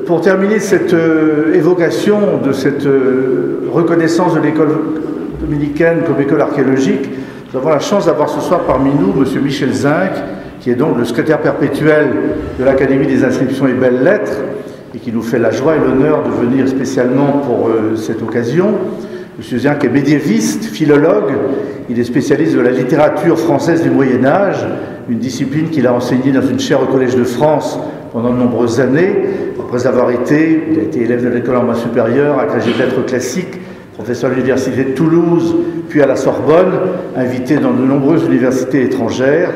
Pour terminer cette évocation de cette reconnaissance de l'école dominicaine comme école archéologique, nous avons la chance d'avoir ce soir parmi nous M. Michel Zinc, qui est donc le secrétaire perpétuel de l'Académie des inscriptions et belles-lettres, et qui nous fait la joie et l'honneur de venir spécialement pour cette occasion. M. Zinc est médiéviste, philologue, il est spécialiste de la littérature française du Moyen-Âge, une discipline qu'il a enseignée dans une chaire au Collège de France pendant de nombreuses années. Après avoir été, il a été élève de l'école normale supérieure, agrégé de lettres classiques, professeur à l'université de Toulouse, puis à la Sorbonne, invité dans de nombreuses universités étrangères,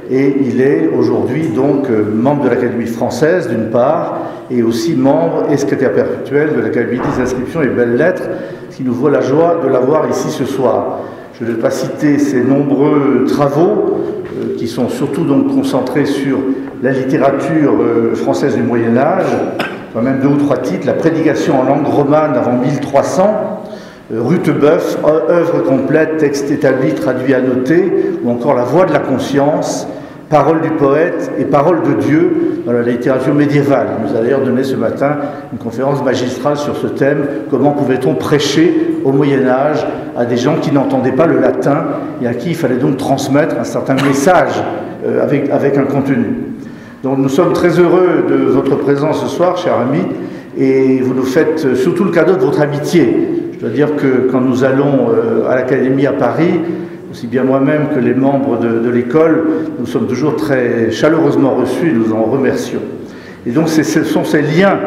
et il est aujourd'hui donc membre de l'Académie française d'une part, et aussi membre et secrétaire perpétuel de l'Académie des inscriptions et belles-lettres, ce qui nous vaut la joie de l'avoir ici ce soir. Je ne vais pas citer ses nombreux travaux, qui sont surtout donc concentrés sur la littérature française du Moyen-Âge, quand même 2 ou 3 titres, La prédication en langue romane avant 1300, Rutebeuf, œuvre complète, texte établi, traduit, annoté, ou encore La voix de la conscience, Parole du poète et Parole de Dieu dans la littérature médiévale. Il nous a d'ailleurs donné ce matin une conférence magistrale sur ce thème, comment pouvait-on prêcher au Moyen-Âge à des gens qui n'entendaient pas le latin et à qui il fallait donc transmettre un certain message avec un contenu. Donc nous sommes très heureux de votre présence ce soir, cher ami, et vous nous faites surtout le cadeau de votre amitié. Je dois dire que quand nous allons à l'Académie à Paris, aussi bien moi-même que les membres de l'école, nous sommes toujours très chaleureusement reçus et nous en remercions. Et donc ce sont ces liens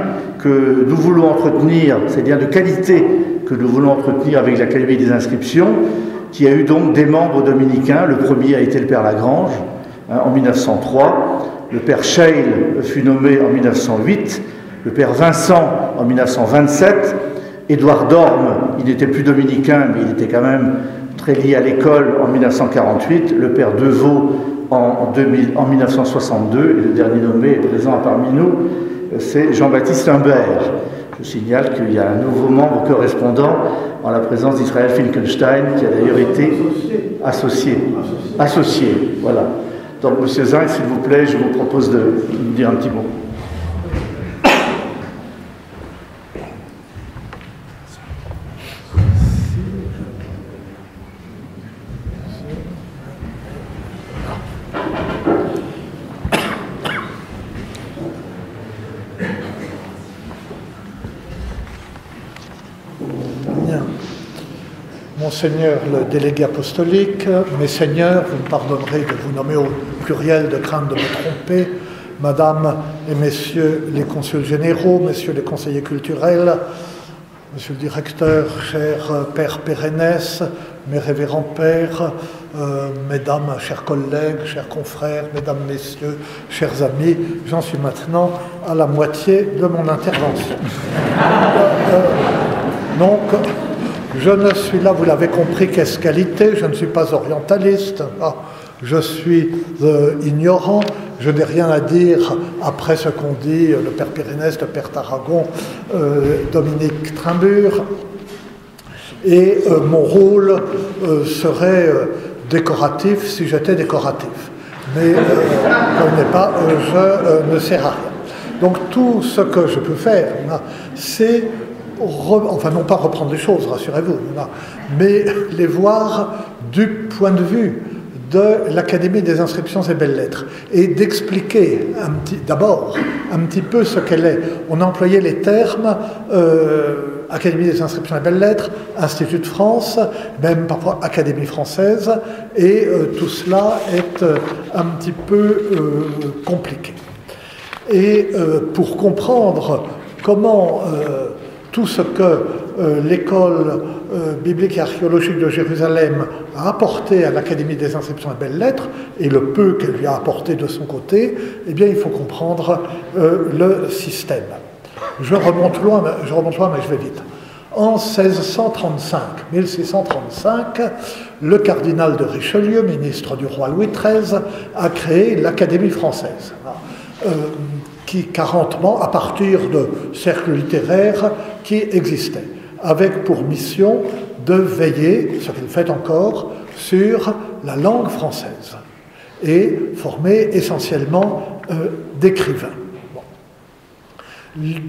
que nous voulons entretenir, ces liens de qualité que nous voulons entretenir avec l'Académie des inscriptions, qui a eu donc des membres dominicains. Le premier a été le Père Lagrange, en 1903. Le Père Scheil fut nommé en 1908. Le Père Vincent en 1927. Édouard Dorme, il n'était plus dominicain, mais il était quand même très lié à l'école en 1948, le Père Deveau en 1962, et le dernier nommé est présent parmi nous, c'est Jean-Baptiste Humbert. Je signale qu'il y a un nouveau membre correspondant en la présence d'Israël Finkelstein, qui a d'ailleurs été associé, voilà. Donc, M. Zinc, s'il vous plaît, je vous propose de nous dire un petit mot. Monseigneur le délégué apostolique, mes seigneurs, vous me pardonnerez de vous nommer au pluriel de crainte de me tromper, Madame et Messieurs les consuls généraux, Messieurs les conseillers culturels, Monsieur le directeur, cher Père Pérennes, mes révérends pères, Mesdames, chers collègues, chers confrères, Mesdames, Messieurs, chers amis, j'en suis maintenant à la moitié de mon intervention. Donc, je ne suis là, vous l'avez compris, qu'esqualité, je ne suis pas orientaliste, je suis ignorant, je n'ai rien à dire après ce qu'ont dit le Père Pérennes, le Père Tarragon, Dominique Trimbure, et mon rôle serait décoratif si j'étais décoratif. Mais comme n'est pas, je ne sers à rien. Donc tout ce que je peux faire, c'est enfin non pas reprendre les choses, rassurez-vous, mais les voir du point de vue de l'Académie des inscriptions et belles-lettres et d'expliquer d'abord un petit peu ce qu'elle est. On a employé les termes Académie des inscriptions et belles-lettres, Institut de France, même parfois Académie française, et tout cela est un petit peu compliqué. Et pour comprendre comment tout ce que l'école biblique et archéologique de Jérusalem a apporté à l'Académie des inscriptions et belles-lettres, et le peu qu'elle lui a apporté de son côté, eh bien il faut comprendre le système. Je remonte loin, mais je vais vite. En 1635, le cardinal de Richelieu, ministre du roi Louis XIII, a créé l'Académie française, qui 40 ans, à partir de cercles littéraires qui existaient, avec pour mission de veiller, ce qu'elle fait encore, sur la langue française et former essentiellement d'écrivains. Bon.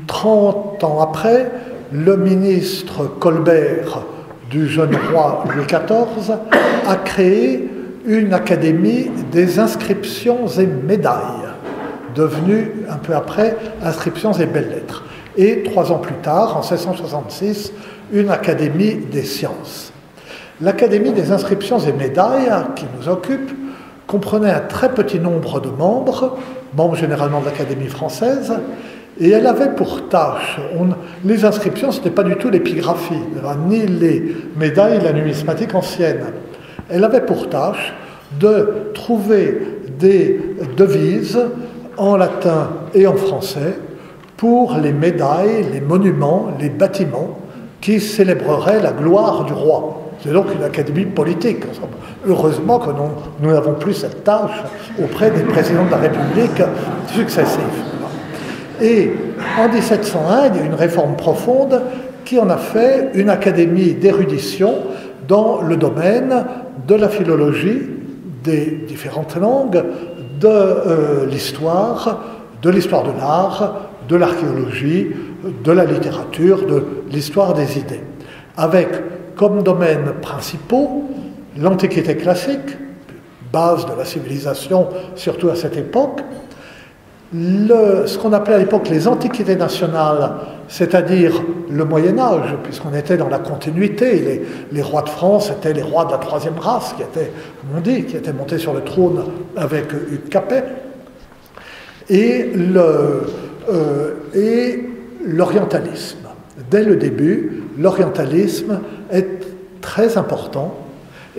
30 ans après, le ministre Colbert du jeune roi Louis XIV a créé une académie des inscriptions et médailles, devenue un peu après inscriptions et belles-lettres. Et 3 ans plus tard, en 1666, une académie des sciences. L'Académie des inscriptions et médailles, qui nous occupe, comprenait un très petit nombre de membres généralement de l'Académie française, et elle avait pour tâche, les inscriptions, ce n'était pas du tout l'épigraphie, ni les médailles, la numismatique ancienne. Elle avait pour tâche de trouver des devises en latin et en français pour les médailles, les monuments, les bâtiments qui célébreraient la gloire du roi. C'est donc une académie politique. Heureusement que nous n'avons plus cette tâche auprès des présidents de la République successifs. Et en 1701, il y a une réforme profonde qui en a fait une académie d'érudition dans le domaine de la philologie, des différentes langues, de l'histoire, de l'art, de l'archéologie, de la littérature, de l'histoire des idées, avec comme domaines principaux l'Antiquité classique, base de la civilisation, surtout à cette époque, ce qu'on appelait à l'époque les antiquités nationales, c'est-à-dire le Moyen-Âge, puisqu'on était dans la continuité. Les rois de France étaient les rois de la troisième race, qui étaient montés sur le trône avec Hugues Capet. Et l'orientalisme. Dès le début, l'orientalisme est très important,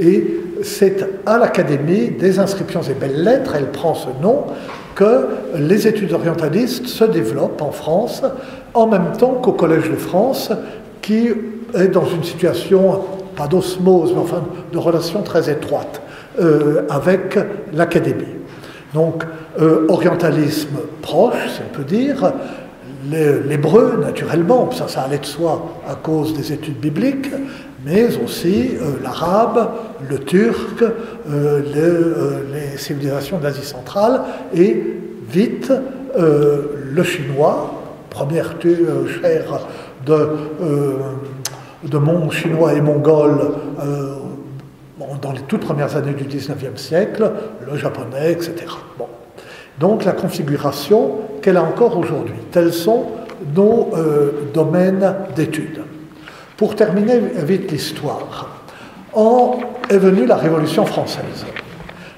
et c'est à l'Académie des inscriptions et belles-lettres, elle prend ce nom, que les études orientalistes se développent en France, en même temps qu'au Collège de France, qui est dans une situation, pas d'osmose, mais enfin de relation très étroite avec l'Académie. Donc, orientalisme proche, si on peut dire, l'hébreu, naturellement, ça allait de soi à cause des études bibliques, mais aussi l'arabe, le turc, les civilisations d'Asie centrale, et vite le chinois, première chaire de monde chinois et mongol dans les toutes premières années du XIXe siècle, le japonais, etc. Bon. Donc la configuration qu'elle a encore aujourd'hui. Tels sont nos domaines d'études. Pour terminer vite l'histoire, est venue la Révolution française,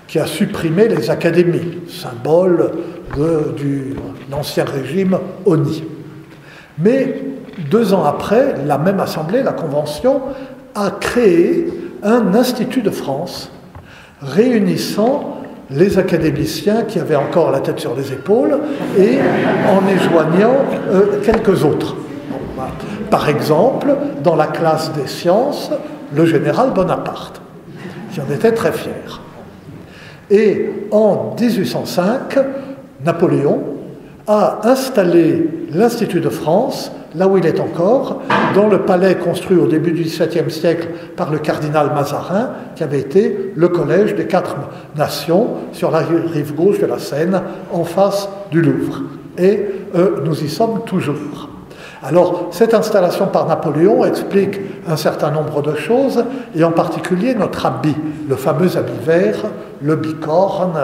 qui a supprimé les académies, symbole de l'ancien régime honni. Mais 2 ans après, la même assemblée, la Convention, a créé un institut de France réunissant les académiciens qui avaient encore la tête sur les épaules et en y joignant quelques autres. Par exemple, dans la classe des sciences, le général Bonaparte, qui en était très fier. Et en 1805, Napoléon a installé l'Institut de France, là où il est encore, dans le palais construit au début du XVIIe siècle par le cardinal Mazarin, qui avait été le collège des 4 nations sur la rive gauche de la Seine, en face du Louvre. Et nous y sommes toujours. Alors, cette installation par Napoléon explique un certain nombre de choses, et en particulier notre habit, le fameux habit vert, le bicorne,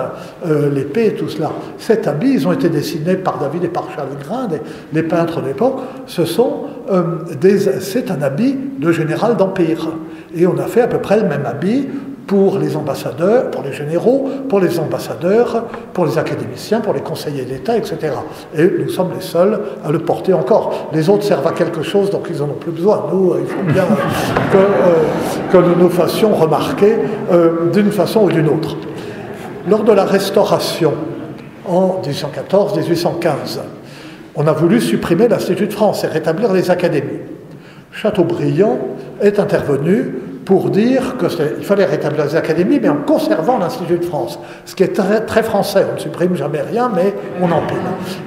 l'épée et tout cela. Cet habit, ils ont été dessinés par David et par Charles Grin, les peintres de l'époque. C'est un habit de général d'Empire. Et on a fait à peu près le même habit pour les ambassadeurs, pour les généraux, pour les ambassadeurs, pour les académiciens, pour les conseillers d'État, etc. Et nous sommes les seuls à le porter encore. Les autres servent à quelque chose, donc ils n'en ont plus besoin. Nous, il faut bien que nous nous fassions remarquer d'une façon ou d'une autre. Lors de la Restauration, en 1814-1815, on a voulu supprimer l'Institut de France et rétablir les académies. Chateaubriand est intervenu pour dire qu'il fallait rétablir les académies, mais en conservant l'Institut de France. Ce qui est très, très français, on ne supprime jamais rien, mais on empile.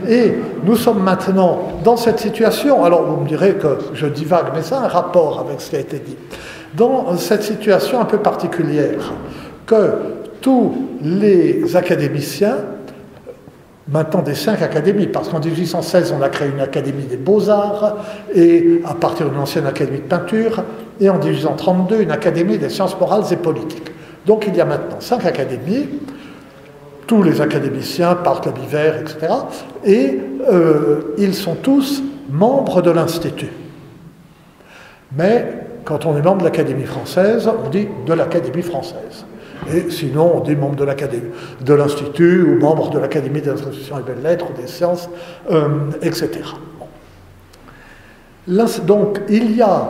Et nous sommes maintenant dans cette situation, alors vous me direz que je divague, mais ça a un rapport avec ce qui a été dit, dans cette situation un peu particulière, que tous les académiciens maintenant des 5 académies, parce qu'en 1816, on a créé une académie des beaux-arts, et à partir d'une ancienne académie de peinture, et en 1832, une académie des sciences morales et politiques. Donc il y a maintenant 5 académies, tous les académiciens partent à l'hiver, etc., et ils sont tous membres de l'Institut. Mais quand on est membre de l'Académie française, on dit de l'Académie française. Et sinon, on dit membre de l'Académie, de l'Institut, ou membre de l'Académie des inscriptions et belles-lettres, ou des sciences, etc. Donc, il y a...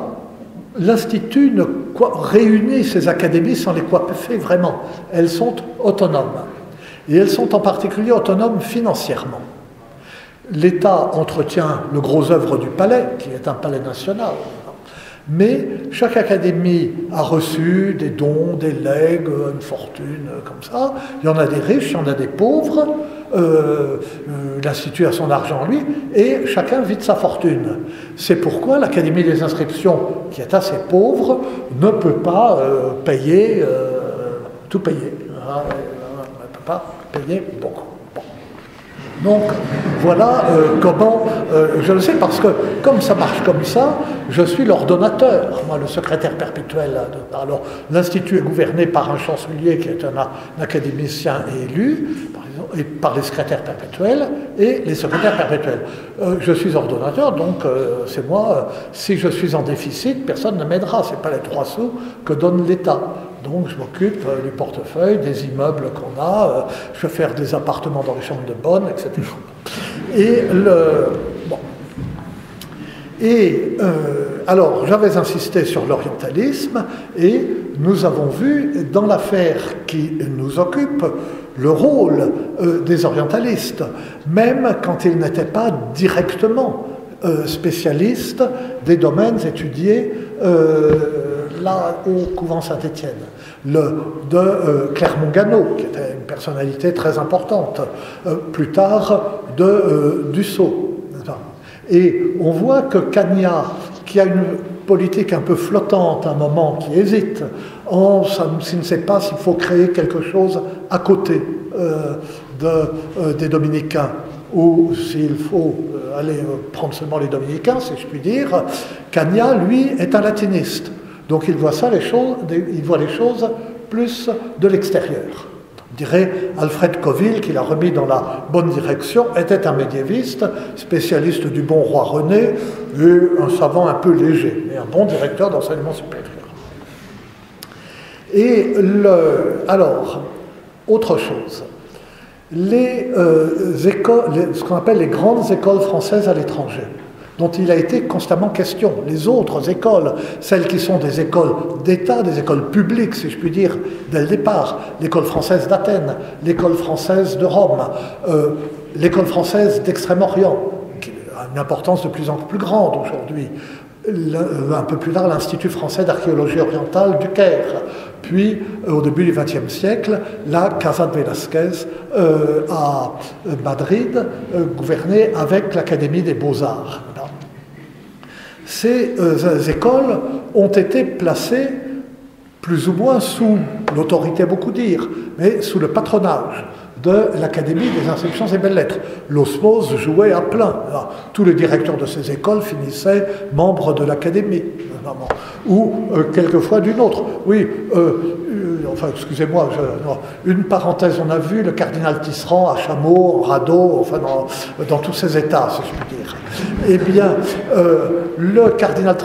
L'Institut réunit ces académies sans les coiffer vraiment. Elles sont autonomes. Et elles sont en particulier autonomes financièrement. L'État entretient le gros œuvre du palais, qui est un palais national. Mais chaque académie a reçu des dons, des legs, une fortune, comme ça. Il y en a des riches, il y en a des pauvres. L'Institut a son argent, lui, et chacun vit de sa fortune. C'est pourquoi l'Académie des inscriptions, qui est assez pauvre, ne peut pas payer, tout payer. Elle ne peut pas payer beaucoup. Donc, voilà comment, je le sais, parce que comme ça marche comme ça, je suis l'ordonnateur, moi, le secrétaire perpétuel. Alors, l'Institut est gouverné par un chancelier qui est un académicien élu, et par les secrétaires perpétuels et les secrétaires perpétuels. Je suis ordonnateur, donc c'est moi. Si je suis en déficit, personne ne m'aidera. Ce n'est pas les 3 sous que donne l'État. Donc je m'occupe du portefeuille, des immeubles qu'on a, je fais faire des appartements dans les chambres de bonne, etc. Alors, j'avais insisté sur l'orientalisme, et nous avons vu, dans l'affaire qui nous occupe, le rôle des orientalistes, même quand ils n'étaient pas directement spécialistes des domaines étudiés là au couvent Saint-Étienne, de Clermont-Ganneau, qui était une personnalité très importante, plus tard de Dussault. Et on voit que Cagnat, qui a une politique un peu flottante à un moment, qui hésite, s'il ne sait pas s'il faut créer quelque chose à côté des dominicains, ou s'il faut aller prendre seulement les dominicains, si je puis dire, Cagnat, lui, est un latiniste. Donc il voit les choses plus de l'extérieur. Je dirais, Alfred Coville, qui l'a remis dans la bonne direction, était un médiéviste, spécialiste du bon roi René, et un savant un peu léger, et un bon directeur d'enseignement supérieur. Et alors, autre chose, ce qu'on appelle les grandes écoles françaises à l'étranger, dont il a été constamment question. Les autres écoles, celles qui sont des écoles d'État, des écoles publiques, si je puis dire, dès le départ, l'école française d'Athènes, l'école française de Rome, l'école française d'Extrême-Orient, qui a une importance de plus en plus grande aujourd'hui, un peu plus tard, l'Institut français d'archéologie orientale du Caire, puis au début du XXe siècle, la Casa de Velázquez à Madrid, gouvernée avec l'Académie des Beaux-Arts. Ces écoles ont été placées plus ou moins sous l'autorité, beaucoup dire, mais sous le patronage de l'Académie des inscriptions et belles-lettres. L'osmose jouait à plein. Alors, tous les directeurs de ces écoles finissaient membres de l'Académie, ou quelquefois d'une autre. Oui, enfin, excusez-moi, une parenthèse, on a vu le cardinal Tisserand à Chameau, en radeau, enfin dans tous ces états, si je puis dire. Eh bien, le cardinal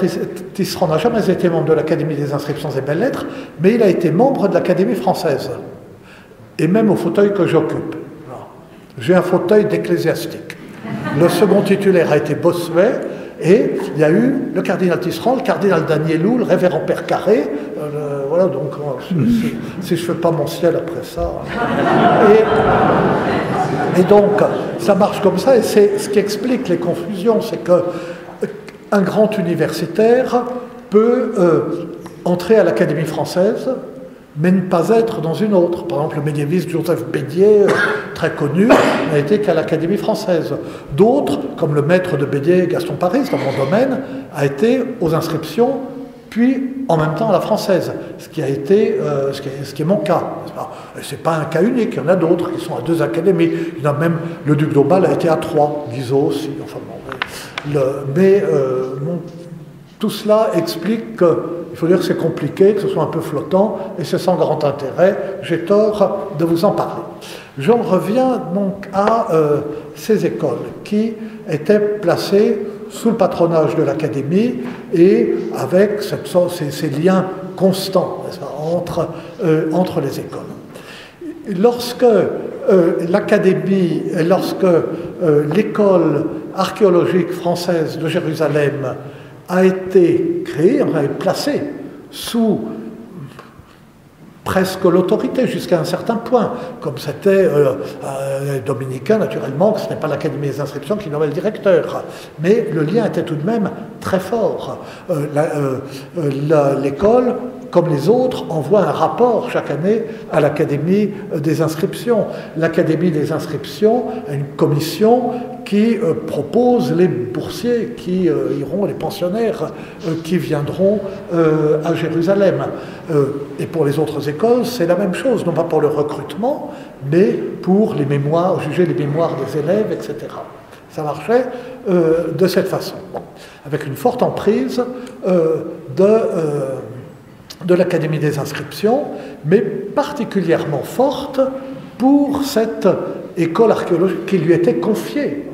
Tisserand n'a jamais été membre de l'Académie des inscriptions et belles-lettres, mais il a été membre de l'Académie française. Et même au fauteuil que j'occupe. J'ai un fauteuil d'ecclésiastique. Le second titulaire a été Bossuet, et il y a eu le cardinal Tisserand, le cardinal Danielou, le révérend Père Carré. Voilà, donc, si je ne fais pas mon ciel après ça. Et donc, ça marche comme ça, et c'est ce qui explique les confusions, c'est qu'un grand universitaire peut entrer à l'Académie française, mais ne pas être dans une autre. Par exemple, le médiéviste Joseph Bédier, très connu, n'a été qu'à l'Académie française. D'autres, comme le maître de Bédier, Gaston Paris, dans mon domaine, a été aux inscriptions, puis en même temps à la française, ce qui est mon cas. Ce n'est pas un cas unique, il y en a d'autres qui sont à 2 académies. Il y en a même, le duc d'Aumale a été à 3, Guizot aussi. Enfin, tout cela explique qu'il faut dire que c'est compliqué, que ce soit un peu flottant, et c'est sans grand intérêt. J'ai tort de vous en parler. J'en reviens donc à ces écoles qui étaient placées sous le patronage de l'Académie et avec ces liens constants entre les écoles. Lorsque l'école archéologique française de Jérusalem a été créée, on l'avait placée sous presque l'autorité jusqu'à un certain point, comme c'était dominicain naturellement, que ce n'est pas l'Académie des inscriptions qui nommait le directeur, mais le lien était tout de même très fort. L'école, comme les autres, envoie un rapport chaque année à l'Académie des inscriptions. L'Académie des inscriptions a une commission qui propose les boursiers qui iront, les pensionnaires qui viendront à Jérusalem. Et pour les autres écoles, c'est la même chose, non pas pour le recrutement, mais pour les mémoires, juger les mémoires des élèves, etc. Ça marchait de cette façon, avec une forte emprise de l'Académie des inscriptions, mais particulièrement forte pour cette école archéologique qui lui était confiée,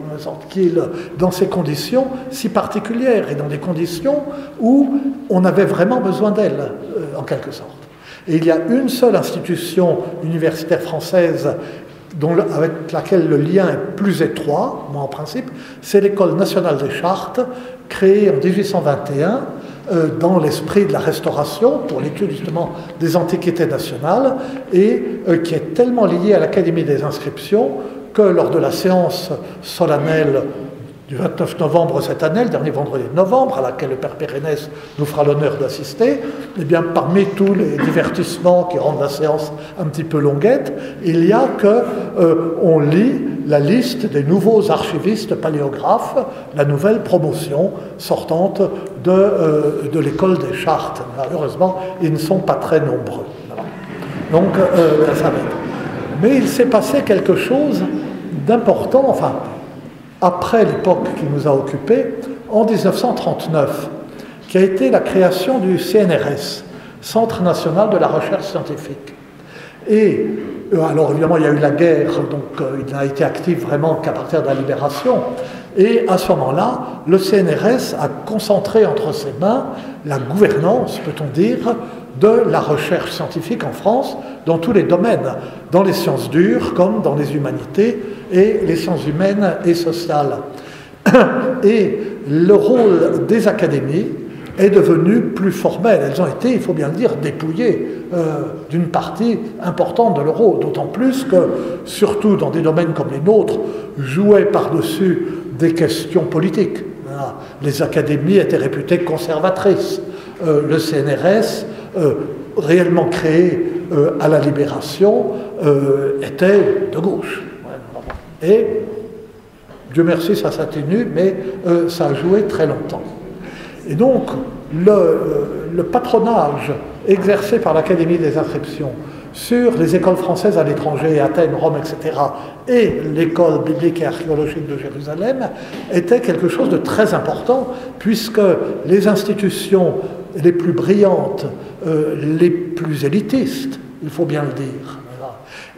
dans ces conditions si particulières et dans des conditions où on avait vraiment besoin d'elle, en quelque sorte. Et il y a une seule institution universitaire française avec laquelle le lien est plus étroit, moi en principe, c'est l'École nationale des chartes, créée en 1821, dans l'esprit de la Restauration, pour l'étude justement des antiquités nationales, et qui est tellement liée à l'Académie des inscriptions que lors de la séance solennelle du 29 novembre cette année, le dernier vendredi de novembre, à laquelle le Père Pérenès nous fera l'honneur d'assister, eh bien, parmi tous les divertissements qui rendent la séance un petit peu longuette, il y a qu'on lit la liste des nouveaux archivistes paléographes, la nouvelle promotion sortante de l'école des chartes. Malheureusement, ils ne sont pas très nombreux. Donc, ça va être. Mais il s'est passé quelque chose d'important, enfin, après l'époque qui nous a occupés, en 1939, qui a été la création du CNRS, Centre national de la recherche scientifique. Et, alors évidemment, il y a eu la guerre, donc il n'a été actif vraiment qu'à partir de la Libération. Et à ce moment-là, le CNRS a concentré entre ses mains la gouvernance, peut-on dire, de la recherche scientifique en France, dans tous les domaines, dans les sciences dures comme dans les humanités et les sciences humaines et sociales. Et le rôle des académies est devenu plus formel. Elles ont été, il faut bien le dire, dépouillées d'une partie importante de leur rôle, d'autant plus que, surtout dans des domaines comme les nôtres, jouaient par-dessus des questions politiques. Les académies étaient réputées conservatrices. Le CNRS, réellement créé à la Libération, était de gauche. Et, Dieu merci, ça s'atténue, mais ça a joué très longtemps. Et donc, le patronage exercé par l'Académie des inscriptions sur les écoles françaises à l'étranger, Athènes, Rome, etc., et l'école biblique et archéologique de Jérusalem, était quelque chose de très important, puisque les institutions les plus brillantes, les plus élitistes, il faut bien le dire,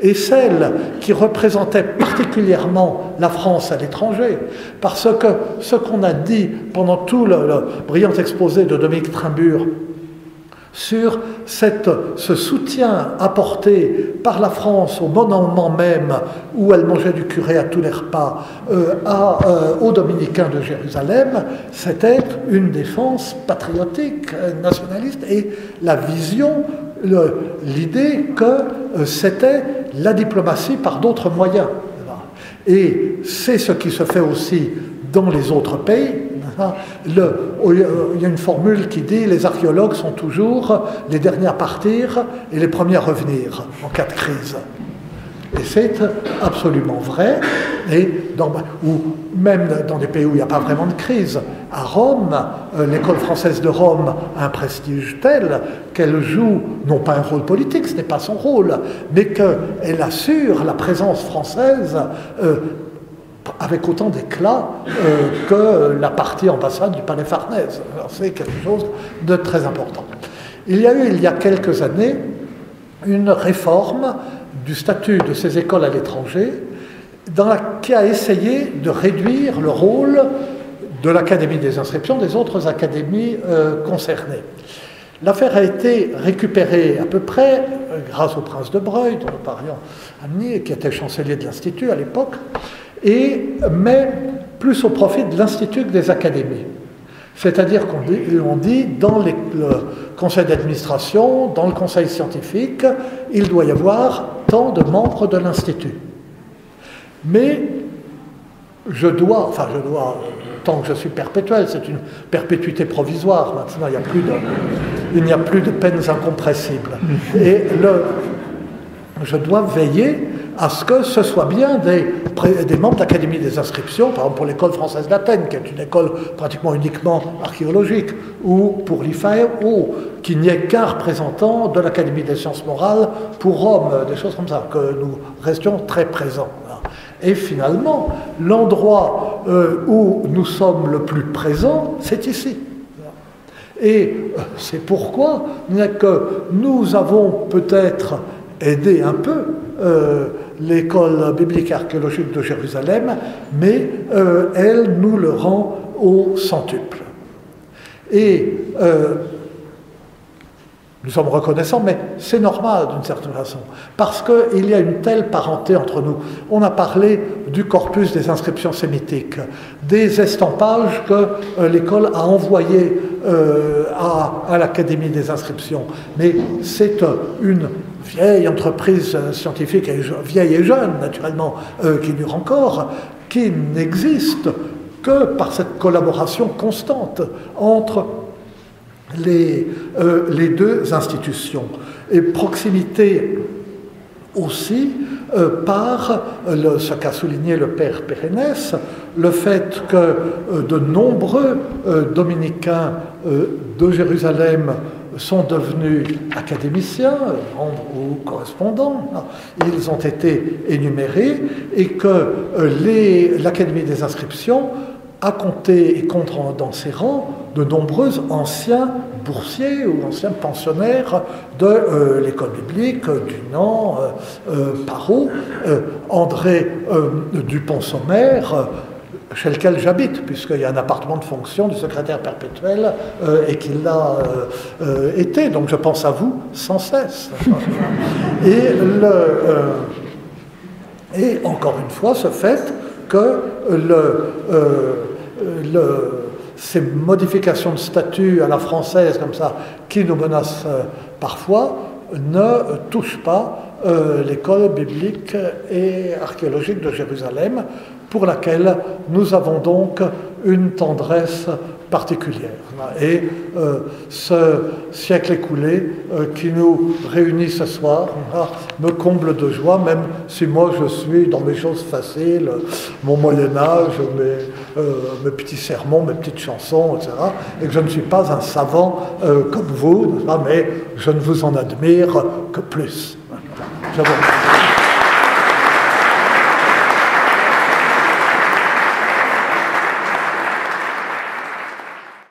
et celles qui représentaient particulièrement la France à l'étranger, parce que ce qu'on a dit pendant tout le brillant exposé de Dominique Trimbourg sur ce soutien apporté par la France au moment même où elle mangeait du curé à tous les repas aux dominicains de Jérusalem, c'était une défense patriotique, nationaliste, et la vision, l'idée que c'était la diplomatie par d'autres moyens. Et c'est ce qui se fait aussi dans les autres pays. Il y a une formule qui dit « les archéologues sont toujours les derniers à partir et les premiers à revenir en cas de crise ». Et c'est absolument vrai, ou même dans des pays où il n'y a pas vraiment de crise. à Rome, l'école française de Rome a un prestige tel qu'elle joue, non pas un rôle politique, ce n'est pas son rôle, mais qu'elle assure la présence française avec autant d'éclat que la partie ambassade du Palais Farnèse. C'est quelque chose de très important. Il y a eu, il y a quelques années, une réforme du statut de ces écoles à l'étranger qui a essayé de réduire le rôle de l'Académie des inscriptions des autres académies concernées. L'affaire a été récupérée à peu près grâce au prince de Broglie, dont nous parlions à Nice, qui était chancelier de l'Institut à l'époque, mais plus au profit de l'Institut que des académies. C'est-à-dire qu'on dit dans le conseil d'administration, dans le conseil scientifique, il doit y avoir tant de membres de l'Institut. Mais tant que je suis perpétuel, c'est une perpétuité provisoire, maintenant il n'y a plus de peines incompressibles. Et je dois veiller à ce que ce soit bien des membres de l'Académie des inscriptions, par exemple pour l'école française d'Athènes, qui est une école pratiquement uniquement archéologique, ou pour l'IFAE, ou qu'il n'y ait qu'un représentant de l'Académie des sciences morales pour Rome, des choses comme ça, que nous restions très présents. Et finalement, l'endroit où nous sommes le plus présents, c'est ici. Et c'est pourquoi que nous avons peut-être aidé un peu l'école biblique et archéologique de Jérusalem, mais elle nous le rend au centuple. Et nous sommes reconnaissants, mais c'est normal d'une certaine façon, parce qu'il y a une telle parenté entre nous. On a parlé du corpus des inscriptions sémitiques, des estampages que l'école a envoyés à l'Académie des inscriptions. Mais c'est une vieille entreprise scientifique, vieille et jeune naturellement, qui dure encore, qui n'existe que par cette collaboration constante entre les deux institutions. Et proximité aussi par ce qu'a souligné le père Pérennes, le fait que de nombreux dominicains de Jérusalem sont devenus académiciens ou correspondants. Ils ont été énumérés et que l'Académie des inscriptions a compté et compte dans ses rangs de nombreux anciens boursiers ou anciens pensionnaires de l'école biblique, Dunant, Parot, André Dupont-Sommer, chez lequel j'habite, puisqu'il y a un appartement de fonction du secrétaire perpétuel et qu'il l'a été. Donc je pense à vous sans cesse. Et encore une fois, ce fait que ces modifications de statut à la française, comme ça, qui nous menacent parfois, ne touchent pas l'école biblique et archéologique de Jérusalem, pour laquelle nous avons donc une tendresse particulière. Et ce siècle écoulé qui nous réunit ce soir me comble de joie, même si moi je suis dans mes choses faciles, mon Moyen-Âge, mes petits sermons, mes petites chansons, etc. Et que je ne suis pas un savant comme vous, mais je ne vous en admire que plus. Je vous remercie.